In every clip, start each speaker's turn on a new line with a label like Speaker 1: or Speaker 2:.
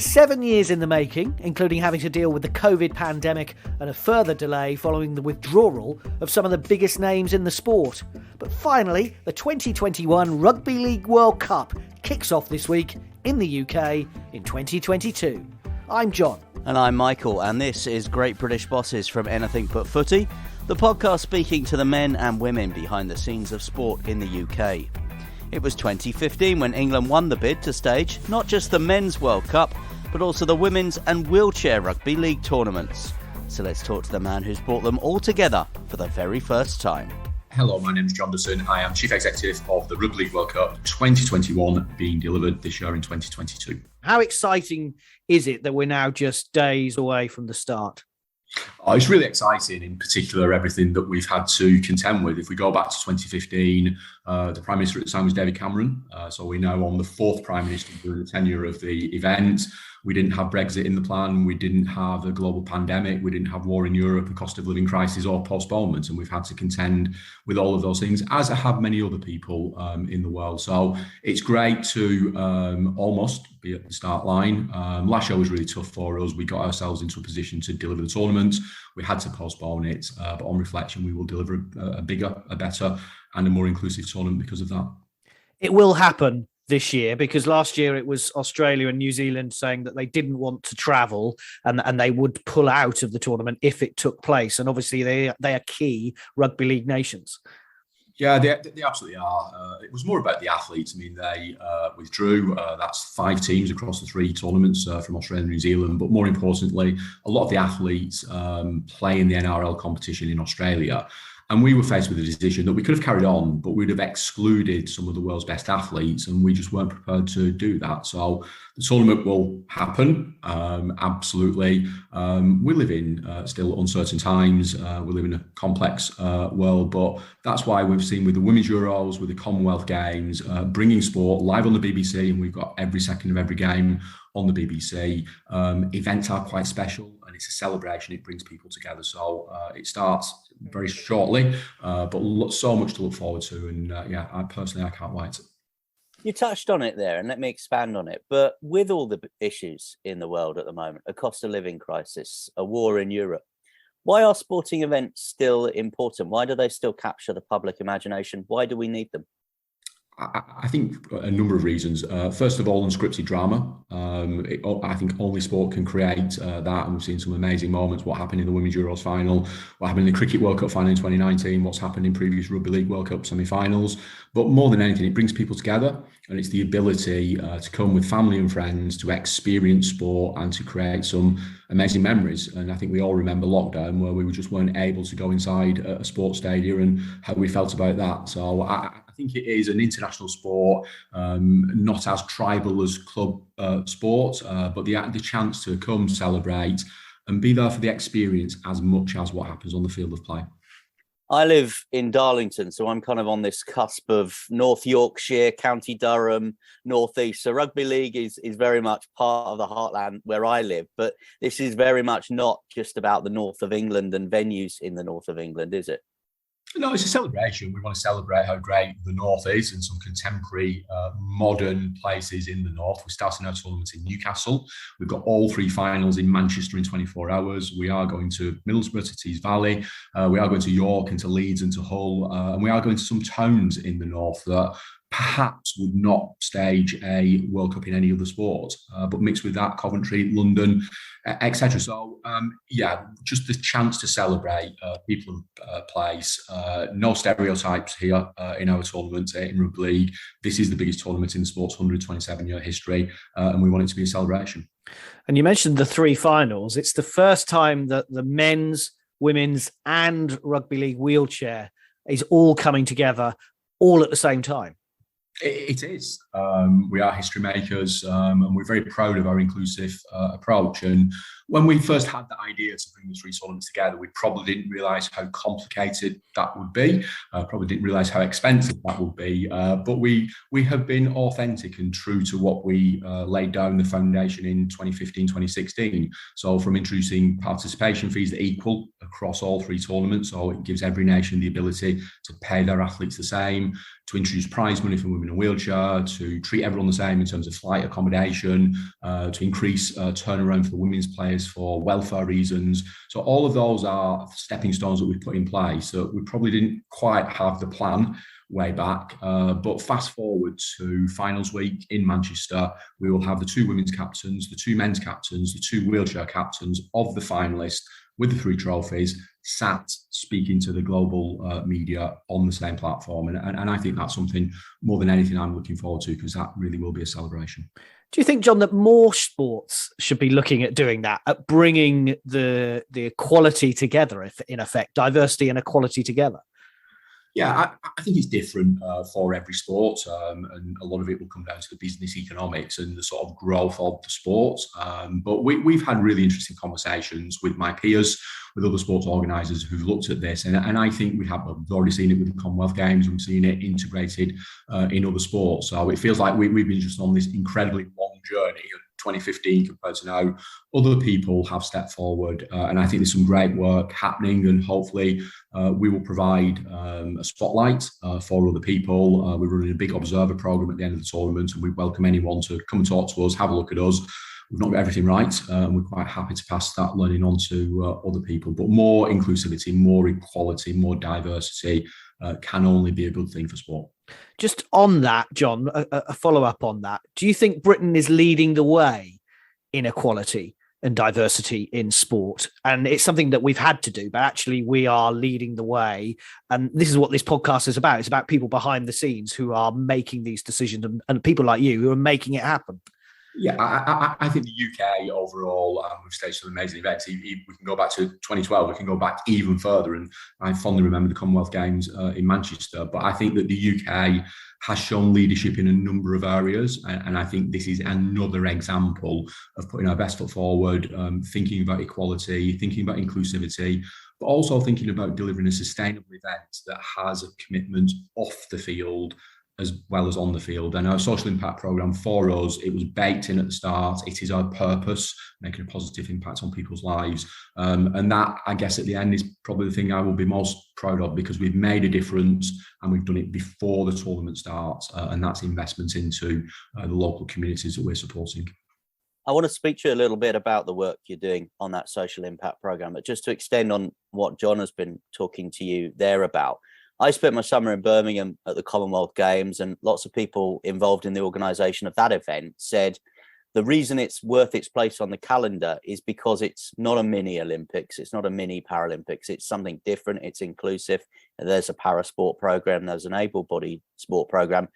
Speaker 1: 7 years in the making, including having to deal with the COVID pandemic and a further delay following the withdrawal of some of the biggest names in the sport. But finally, the 2021 Rugby League World Cup kicks off this week in the UK in 2022. I'm John.
Speaker 2: And I'm Michael, and this is Great British Bosses from Anything But Footy, the podcast speaking to the men and women behind the scenes of sport in the UK. It was 2015 when England won the bid to stage not just the Men's World Cup, but also the Women's and Wheelchair Rugby League tournaments. So let's talk to the man who's brought them all together for the very first time.
Speaker 3: Hello, my name is Jon Dutton. I am Chief Executive of the Rugby League World Cup 2021, being delivered this year in 2022.
Speaker 1: How exciting is it that we're now just days away from the start?
Speaker 3: Oh, it's really exciting, in particular, everything that we've had to contend with. If we go back to 2015, the Prime Minister at the time was David Cameron. So we're now on the fourth Prime Minister during the tenure of the event. We didn't have Brexit in the plan. We didn't have a global pandemic. We didn't have war in Europe, a cost of living crisis or postponement. And we've had to contend with all of those things, as have many other people in the world. So it's great to almost be at the start line. Last year was really tough for us. We got ourselves into a position to deliver the tournament. We had to postpone it. But on reflection, we will deliver a bigger, a better and a more inclusive tournament because of that.
Speaker 1: It will happen this year, because last year it was Australia and New Zealand saying that they didn't want to travel and they would pull out of the tournament if it took place. And obviously they are key rugby league nations.
Speaker 3: Yeah, they absolutely are. It was more about the athletes. I mean, they withdrew. That's 5 teams across the 3 tournaments from Australia and New Zealand. But more importantly, a lot of the athletes play in the NRL competition in Australia. And we were faced with a decision that we could have carried on, but we'd have excluded some of the world's best athletes, and we just weren't prepared to do that. So the tournament will happen, absolutely. We live in still uncertain times. We live in a complex world, but that's why we've seen with the Women's Euros, with the Commonwealth Games, bringing sport live on the BBC, and we've got every second of every game on the BBC. Events are quite special, and it's a celebration. It brings people together. So it starts very shortly, but so much to look forward to. And I can't wait.
Speaker 2: You touched on it there, and let me expand on it. But with all the issues in the world at the moment, a cost of living crisis, a war in Europe, why are sporting events still important? Why do they still capture the public imagination? Why do we need them?
Speaker 3: I think a number of reasons. First of all, unscripted drama. I think only sport can create that, and we've seen some amazing moments. What happened in the Women's Euros final, what happened in the Cricket World Cup final in 2019, what's happened in previous Rugby League World Cup semi-finals. But more than anything, it brings people together, and it's the ability to come with family and friends, to experience sport and to create some amazing memories. And I think we all remember lockdown, where we just weren't able to go inside a sports stadium, and how we felt about that. So I think it is an international sport, not as tribal as club sport, but the chance to come celebrate and be there for the experience as much as what happens on the field of play.
Speaker 2: I live in Darlington, so I'm kind of on this cusp of North Yorkshire, County Durham, North East. So rugby league is very much part of the heartland where I live, but this is very much not just about the north of England and venues in the north of England, is it?
Speaker 3: No, it's a celebration. We want to celebrate how great the North is and some contemporary, modern places in the North. We're starting our tournament in Newcastle. We've got all 3 finals in Manchester in 24 hours. We are going to Middlesbrough, to Tees Valley. We are going to York and to Leeds and to Hull. And we are going to some towns in the North that perhaps would not stage a World Cup in any other sport, but mixed with that, Coventry, London, etc. So, just the chance to celebrate people and place. No stereotypes here in our tournament in Rugby League. This is the biggest tournament in the sport's 127-year history, and we want it to be a celebration.
Speaker 1: And you mentioned the 3 finals. It's the first time that the men's, women's and Rugby League wheelchair is all coming together all at the same time.
Speaker 3: It is. We are history makers, and we're very proud of our inclusive approach. And When we first had the idea to bring the three tournaments together, we probably didn't realise how complicated that would be. Probably didn't realise how expensive that would be. But we have been authentic and true to what we laid down the foundation in 2015, 2016. So from introducing participation fees that equal across all three tournaments, so it gives every nation the ability to pay their athletes the same, to introduce prize money for women in a wheelchair, to treat everyone the same in terms of flight accommodation, to increase turnaround for the women's players for welfare reasons. So all of those are stepping stones that we've put in place. So we probably didn't quite have the plan way back, but fast forward to finals week in Manchester, we will have the two women's captains, the two men's captains, the two wheelchair captains of the finalists with the three trophies sat speaking to the global media on the same platform. And I think that's something more than anything I'm looking forward to, because that really will be a celebration.
Speaker 1: Do you think, Jon, that more sports should be looking at doing that, at bringing the equality together, if in effect, diversity and equality together?
Speaker 3: Yeah, I think it's different for every sport, and a lot of it will come down to the business economics and the sort of growth of the sport. But we've had really interesting conversations with my peers, with other sports organisers who've looked at this, and I think we've already seen it with the Commonwealth Games. We've seen it integrated in other sports. So it feels like we've been just on this incredibly long journey. 2015 compared to now, other people have stepped forward, and I think there's some great work happening, and hopefully we will provide a spotlight for other people. We're running a big observer program at the end of the tournament, and we welcome anyone to come and talk to us, have a look at us. We've not got everything right, and we're quite happy to pass that learning on to other people. But more inclusivity, more equality, more diversity can only be a good thing for sport.
Speaker 1: Just on that, Jon, a follow-up on that. Do you think Britain is leading the way in equality and diversity in sport? And it's something that we've had to do, but actually we are leading the way. And this is what this podcast is about. It's about people behind the scenes who are making these decisions, and people like you who are making it happen.
Speaker 3: Yeah, I think the UK overall, we've staged some amazing events. We can go back to 2012, we can go back even further. And I fondly remember the Commonwealth Games in Manchester. But I think that the UK has shown leadership in a number of areas. And I think this is another example of putting our best foot forward, thinking about equality, thinking about inclusivity, but also thinking about delivering a sustainable event that has a commitment off the field as well as on the field. And our social impact programme for us, it was baked in at the start. It is our purpose, making a positive impact on people's lives. And that, I guess, at the end is probably the thing I will be most proud of, because we've made a difference and we've done it before the tournament starts. And that's investment into the local communities that we're supporting.
Speaker 2: I want to speak to you a little bit about the work you're doing on that social impact programme, but just to extend on what Jon has been talking to you there about. I spent my summer in Birmingham at the Commonwealth Games, and lots of people involved in the organisation of that event said the reason it's worth its place on the calendar is because it's not a mini Olympics, it's not a mini Paralympics, it's something different, it's inclusive. There's a parasport programme, there's an able-bodied sport programme.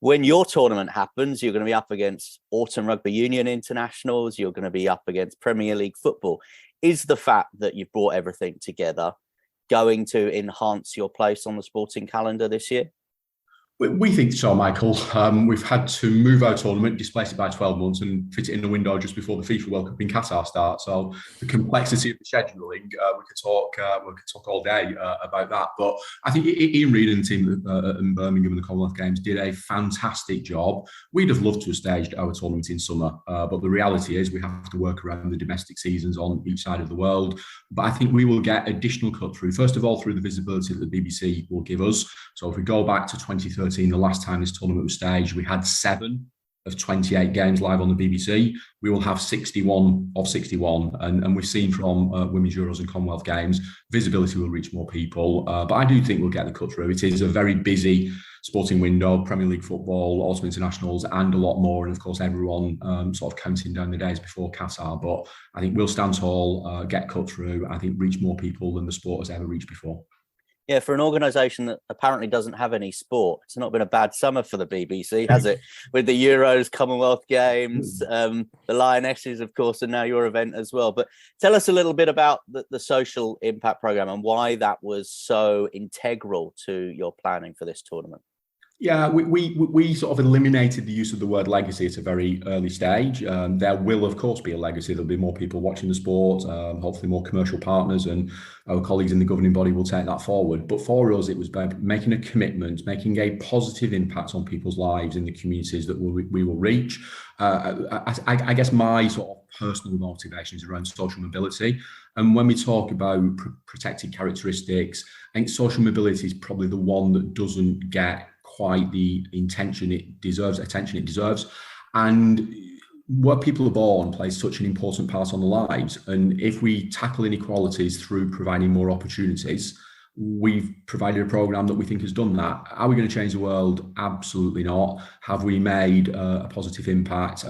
Speaker 2: When your tournament happens, you're going to be up against Autumn Rugby Union internationals, you're going to be up against Premier League football. Is the fact that you've brought everything together going to enhance your place on the sporting calendar this year?
Speaker 3: We think so, Michael. We've had to move our tournament, displace it by 12 months and fit it in the window just before the FIFA World Cup in Qatar starts. So the complexity of the scheduling, we could talk all day about that. But I think Ian Reid and the team in Birmingham and the Commonwealth Games did a fantastic job. We'd have loved to have staged our tournament in summer, but the reality is we have to work around the domestic seasons on each side of the world. But I think we will get additional cut through, first of all, through the visibility that the BBC will give us. So if we go back to 2013, the last time this tournament was staged, we had 7 of 28 games live on the BBC. We will have 61 of 61. And we've seen from Women's Euros and Commonwealth Games, visibility will reach more people. But I do think we'll get the cut through. It is a very busy sporting window, Premier League football, Autumn Internationals, and a lot more. And of course, everyone sort of counting down the days before Qatar. But I think we'll stand tall, get cut through, I think reach more people than the sport has ever reached before.
Speaker 2: Yeah, for an organisation that apparently doesn't have any sport, it's not been a bad summer for the BBC, has it? With the Euros, Commonwealth Games, the Lionesses, of course, and now your event as well. But tell us a little bit about the social impact programme and why that was so integral to your planning for this tournament.
Speaker 3: Yeah, we sort of eliminated the use of the word legacy at a very early stage. There will, of course, be a legacy. There'll be more people watching the sport, hopefully more commercial partners, and our colleagues in the governing body will take that forward. But for us, it was by making a commitment, making a positive impact on people's lives in the communities that we will reach. I guess my sort of personal motivation is around social mobility. And when we talk about protected characteristics, I think social mobility is probably the one that doesn't get quite the attention it deserves. And where people are born plays such an important part on their lives. And if we tackle inequalities through providing more opportunities, we've provided a programme that we think has done that. Are we going to change the world? Absolutely not. Have we made a positive impact?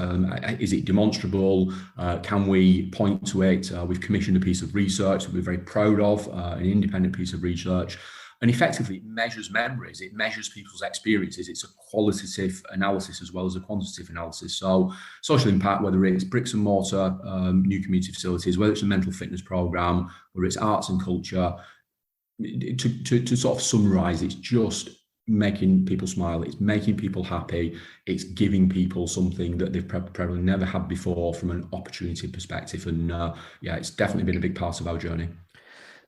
Speaker 3: Is it demonstrable? Can we point to it? We've commissioned a piece of research that we're very proud of, an independent piece of research. And effectively, it measures memories, it measures people's experiences. It's a qualitative analysis as well as a quantitative analysis. So social impact, whether it's bricks and mortar, new community facilities, whether it's a mental fitness programme, whether it's arts and culture, to sort of summarise, it's just making people smile, it's making people happy, it's giving people something that they've probably never had before from an opportunity perspective. And yeah, it's definitely been a big part of our journey.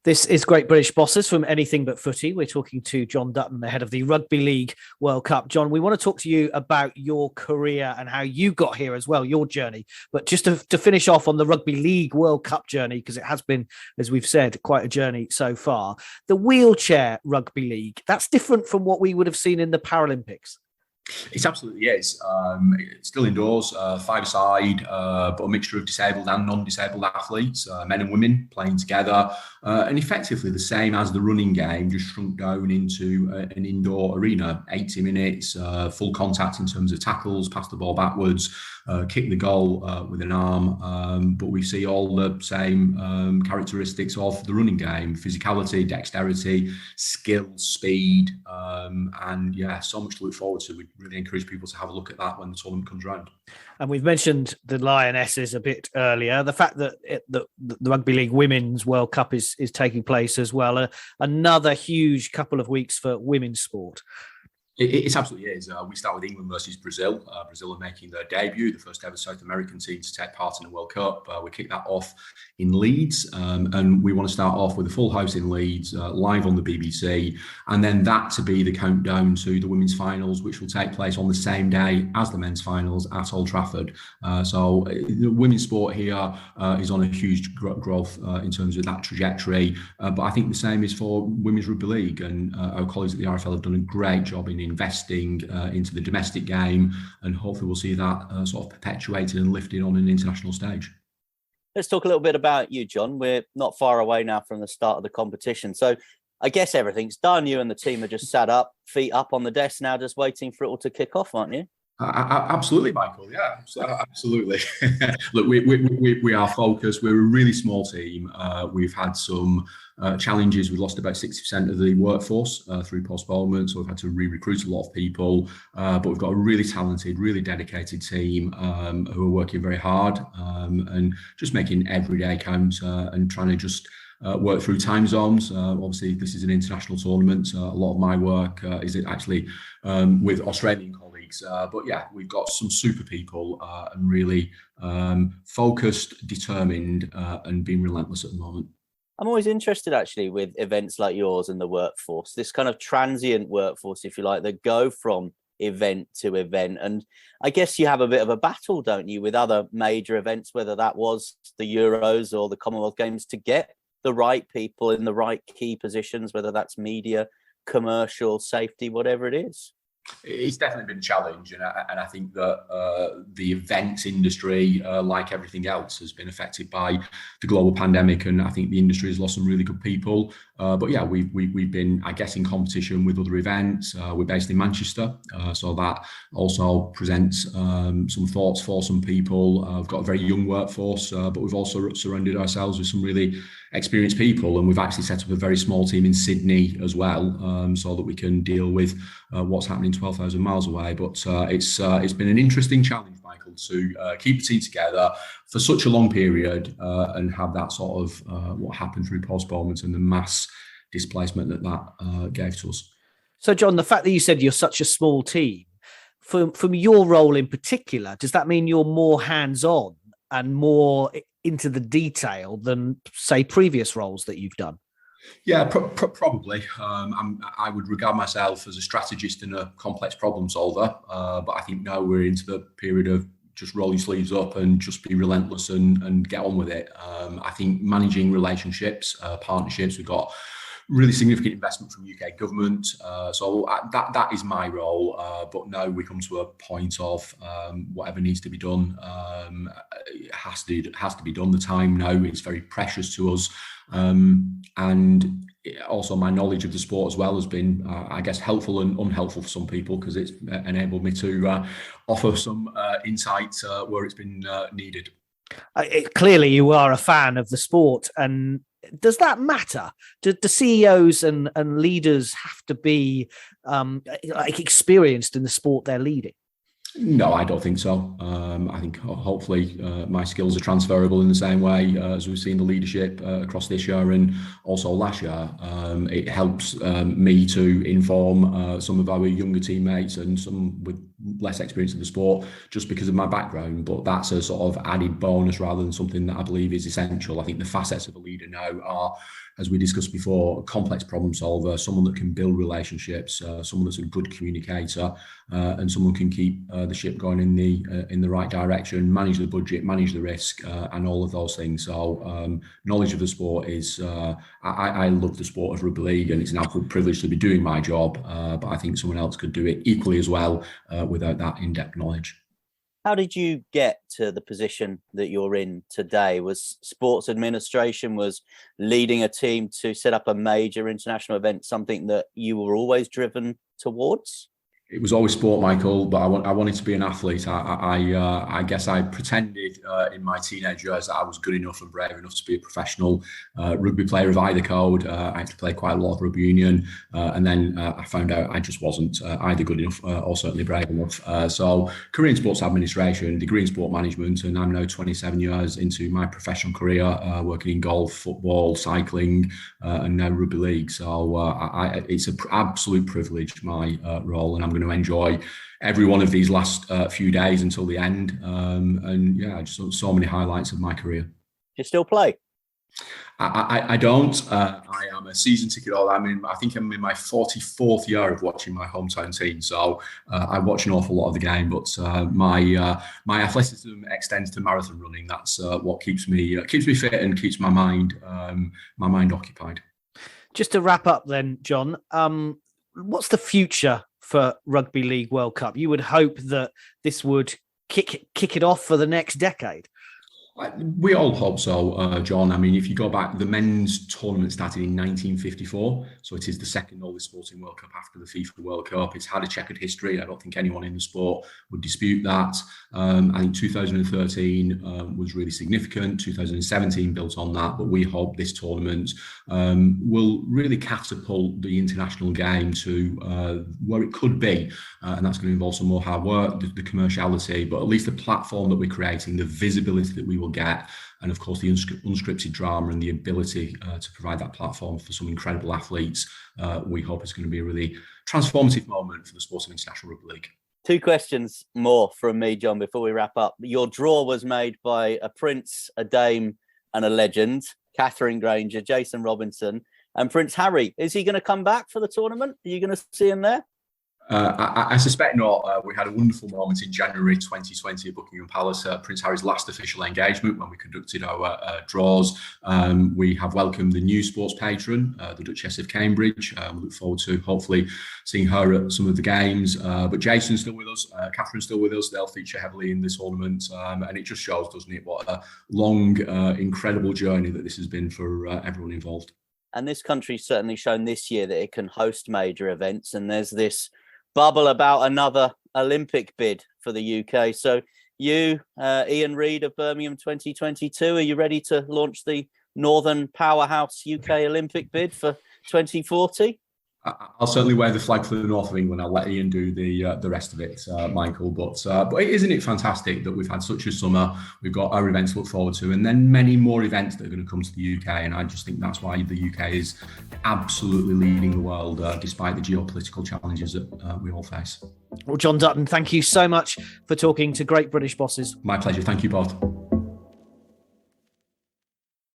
Speaker 1: This is Great British Bosses from Anything But Footy. We're talking to Jon Dutton, the head of the Rugby League World Cup. Jon, we want to talk to you about your career and how you got here as well, your journey. But just to finish off on the Rugby League World Cup journey, because it has been, as we've said, quite a journey so far. The wheelchair rugby league, that's different from what we would have seen in the Paralympics.
Speaker 3: It absolutely is. It's still indoors, five-a-side, but a mixture of disabled and non-disabled athletes, men and women playing together, and effectively the same as the running game, just shrunk down into an indoor arena. 80 minutes, full contact in terms of tackles, pass the ball backwards, kick the goal with an arm, but we see all the same characteristics of the running game: physicality, dexterity, skill, speed, and yeah, so much to look forward to. We really encourage people to have a look at that when the tournament comes around.
Speaker 1: And we've mentioned the Lionesses a bit earlier. The fact that the Rugby League Women's World Cup is taking place as well. Another huge couple of weeks for women's sport.
Speaker 3: It absolutely is. We start with England versus Brazil. Brazil are making their debut, the first ever South American team to take part in the World Cup. We kick that off in Leeds, and we want to start off with a full house in Leeds, live on the BBC, and then that to be the countdown to the women's finals, which will take place on the same day as the men's finals at Old Trafford. So the women's sport here is on a huge growth in terms of that trajectory. But I think the same is for women's rugby league, and our colleagues at the RFL have done a great job in investing into the domestic game, and hopefully we'll see that sort of perpetuated and lifted on an international stage.
Speaker 2: Let's talk a little bit about you, Jon. We're not far away now from the start of the competition, so I guess everything's done. You and the team are just sat up, feet up on the desk now, just waiting for it all to kick off, aren't you?
Speaker 3: Absolutely, Michael. Yeah, absolutely. Look, we are focused. We're a really small team. We've had some challenges. We've lost about 60% of the workforce through postponement, so we've had to re-recruit a lot of people. But we've got a really talented, really dedicated team who are working very hard and just making every day count and trying to just work through time zones. Obviously, this is an international tournament. A lot of my work is actually with Australian colleagues. But yeah, we've got some super people and really focused, determined, and being relentless at the moment.
Speaker 2: I'm always interested, actually, with events like yours and the workforce, this kind of transient workforce, if you like, that go from event to event. And I guess you have a bit of a battle, don't you, with other major events, whether that was the Euros or the Commonwealth Games, to get the right people in the right key positions, whether that's media, commercial, safety, whatever it is.
Speaker 3: It's definitely been a challenge, and I think that the events industry, like everything else, has been affected by the global pandemic, and I think the industry has lost some really good people. But yeah, we've been, I guess, in competition with other events. We're based in Manchester, so that also presents some thoughts for some people. We've got a very young workforce, but we've also surrounded ourselves with some really experienced people, and we've actually set up a very small team in Sydney as well, so that we can deal with what's happening 12,000 miles away. But it's been an interesting challenge, Michael, to keep the team together for such a long period and have that sort of what happened through postponement and the mass displacement that gave to us.
Speaker 1: So, John, the fact that you said you're such a small team, from your role in particular, does that mean you're more hands-on and more into the detail than, say, previous roles that you've done?
Speaker 3: Yeah, probably. I would regard myself as a strategist and a complex problem solver. But I think now we're into the period of just roll your sleeves up and just be relentless and get on with it. I think managing relationships, partnerships, we've got really significant investment from UK government. So that is my role. But now we come to a point of whatever needs to be done it has to be done. The time now is very precious to us. And also my knowledge of the sport as well has been, I guess, helpful and unhelpful for some people, because it's enabled me to offer some insight where it's been needed.
Speaker 1: Clearly, you are a fan of the sport, and does that matter? Do CEOs and leaders have to be experienced in the sport they're leading?
Speaker 3: No, I don't think so. I think hopefully my skills are transferable in the same way as we've seen the leadership across this year and also last year. It helps me to inform some of our younger teammates and some with less experience in the sport just because of my background, but that's a sort of added bonus rather than something that I believe is essential. I think the facets of a leader now are, as we discussed before, a complex problem solver, someone that can build relationships, someone that's a good communicator, and someone can keep the ship going in the right direction, manage the budget, manage the risk, and all of those things. So knowledge of the sport is, I love the sport of rugby league, and it's an absolute privilege to be doing my job, but I think someone else could do it equally as well without that in-depth knowledge.
Speaker 2: How did you get to the position that you're in today? Was sports administration, was leading a team to set up a major international event something that you were always driven towards?
Speaker 3: It was always sport, Michael, but I wanted to be an athlete. I guess I pretended in my teenage years that I was good enough and brave enough to be a professional rugby player of either code. I actually played quite a lot of rugby union, and then I found out I just wasn't either good enough or certainly brave enough. So career in sports administration, degree in sport management, and I'm now 27 years into my professional career, working in golf, football, cycling, and now rugby league. So it's an absolute privilege, my role, and I'm going to enjoy every one of these last few days until the end. And yeah, just so many highlights of my career.
Speaker 2: You still play?
Speaker 3: I don't. I am a season ticket holder. I think I'm in my 44th year of watching my hometown team. So I watch an awful lot of the game, but my athleticism extends to marathon running. That's what keeps me fit and keeps my mind occupied.
Speaker 1: Just to wrap up then, John, what's the future for Rugby League World Cup? You would hope that this would kick it off for the next decade.
Speaker 3: We all hope so, John. If you go back, the men's tournament started in 1954, so it is the second oldest sporting World Cup after the FIFA World Cup. It's had a checkered history. I don't think anyone in the sport would dispute that. I think 2013 was really significant. 2017 built on that, but we hope this tournament will really catapult the international game to where it could be, and that's going to involve some more hard work, the commerciality, but at least the platform that we're creating, the visibility that we will get, and of course the unscripted drama and the ability to provide that platform for some incredible athletes. We hope it's going to be a really transformative moment for the sport of international rugby league.
Speaker 2: Two questions more from me, John, before we wrap up. Your draw was made by a prince, a dame, and a legend, Catherine Granger, Jason Robinson, and Prince Harry. Is he going to come back for the tournament? Are you going to see him there?
Speaker 3: I suspect not. We had a wonderful moment in January 2020 at Buckingham Palace, Prince Harry's last official engagement when we conducted our draws. We have welcomed the new sports patron, the Duchess of Cambridge. We look forward to hopefully seeing her at some of the games. But Jason's still with us, Catherine's still with us. They'll feature heavily in this tournament. And it just shows, doesn't it, what a long, incredible journey that this has been for everyone involved.
Speaker 2: And this country's certainly shown this year that it can host major events. And there's this bubble about another Olympic bid for the UK. So you, Ian Reid of Birmingham 2022, are you ready to launch the Northern Powerhouse UK Olympic bid for 2040?
Speaker 3: I'll certainly wear the flag for the north of England. I'll let Ian do the rest of it, Michael. But isn't it fantastic that we've had such a summer? We've got our events to look forward to, and then many more events that are going to come to the UK. And I just think that's why the UK is absolutely leading the world, despite the geopolitical challenges that we all face.
Speaker 1: Well, Jon Dutton, thank you so much for talking to Great British Bosses.
Speaker 3: My pleasure. Thank you both.